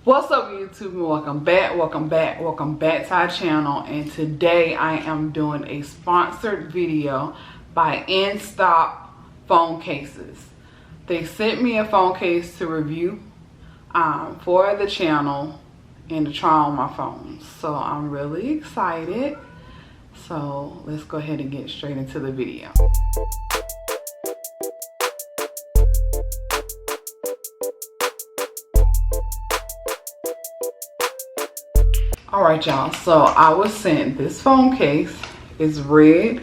What's up YouTube, and welcome back to our channel. And today I am doing a sponsored video by Anstop phone cases. They sent me a phone case to review for the channel and to try on my phone, so I'm really excited. So let's go ahead and get straight into the video. Alright y'all, so I was sent this phone case. It's red.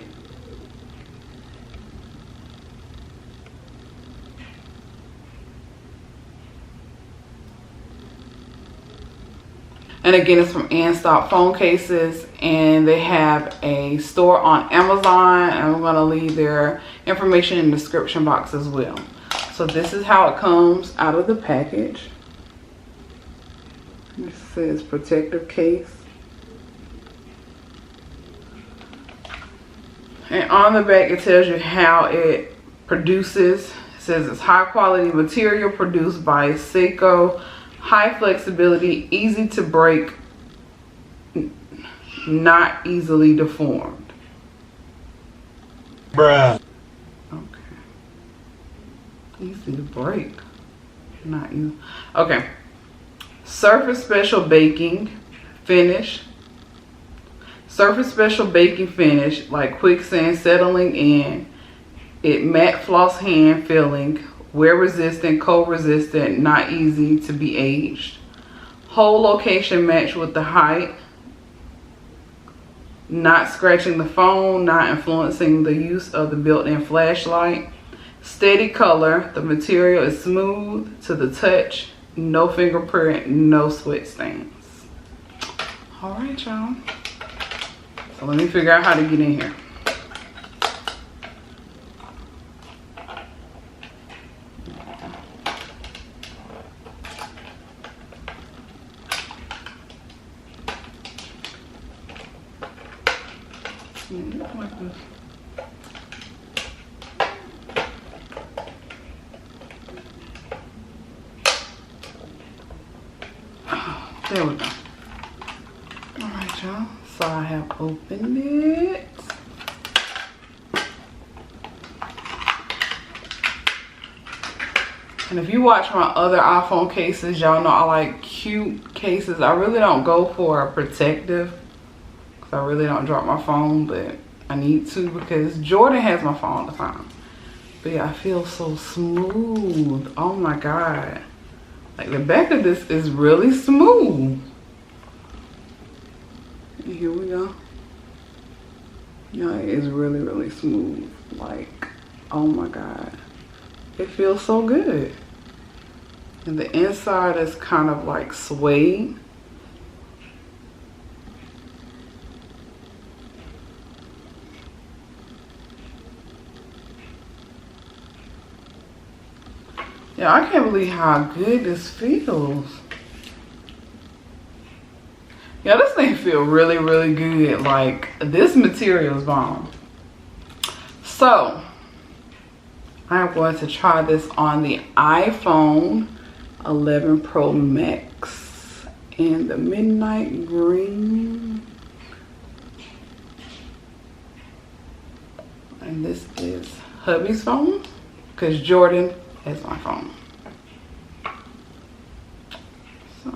And again, it's from Anstop phone cases, and they have a store on Amazon, and I'm going to leave their information in the description box as well. So this is how it comes out of the package. It says protective case. And on the back it tells you how it produces. It says it's high quality material produced by Silicone, high flexibility, easy to break, not easily deformed. Bruh. Okay. Easy to break. Not easy. Okay. Surface special baking finish. Surface special baking finish, like quicksand settling in. It matte floss hand feeling, wear resistant, cold resistant, not easy to be aged. Hole location match with the height. Not scratching the phone, not influencing the use of the built-in flashlight. Steady color, the material is smooth to the touch. No fingerprint, no sweat stains. All right, y'all. So let me figure out how to get in here. Like this. There we go. All right, y'all. So I have opened it. And if you watch my other iPhone cases, y'all know I like cute cases. I really don't go for a protective, because I really don't drop my phone, but I need to because Jordan has my phone all the time. But yeah, I feel so smooth. Oh my God. Like the back of this is really smooth. Here we go. Yeah, it is really, really smooth. Like, oh my God. It feels so good. And the inside is kind of like suede. Yeah, I can't believe how good this feels. Yeah, this thing feels really, really good. Like, this material is bomb. So, I'm going to try this on the iPhone 11 Pro Max in the midnight green. And this is hubby's phone, because Jordan has my phone. So,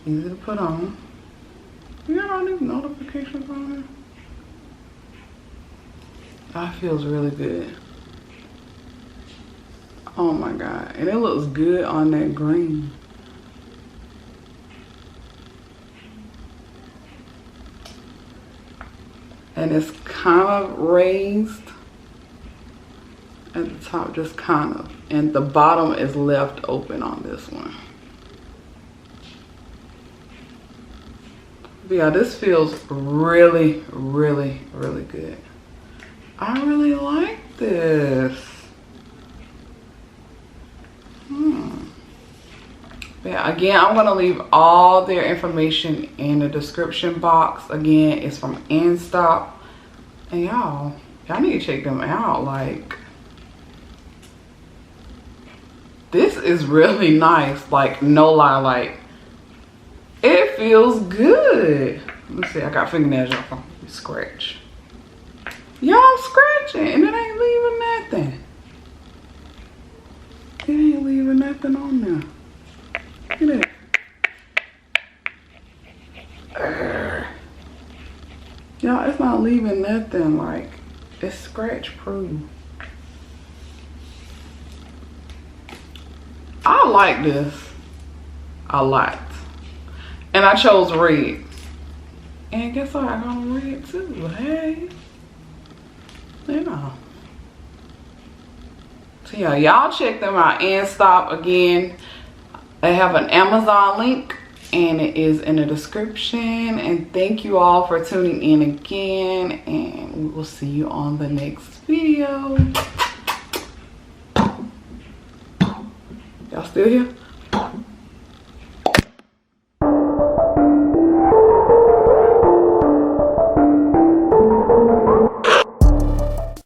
easy to put on. You got all these notifications on here. That feels really good. Oh my God. And it looks good on that green. And it's kind of raised at the top, just kind of. And the bottom is left open on this one. But yeah, this feels really, really, really good. I really like this. Yeah, again, I'm gonna leave all their information in the description box. Again, it's from Anstop. And y'all need to check them out. Like, this is really nice. Like, no lie, like, it feels good. Let's see, I got fingernails on. Scratch. Y'all scratching and it ain't leaving nothing. It ain't leaving nothing on there. Look at that. Y'all, it's not leaving nothing. Like, it's scratch proof. I like this a lot. And I chose red. And guess what? I got red too. Hey. You know. So yeah, y'all check them out. Anstop again. They have an Amazon link and it is in the description. And thank you all for tuning in again, and we will see you on the next video. Y'all still here?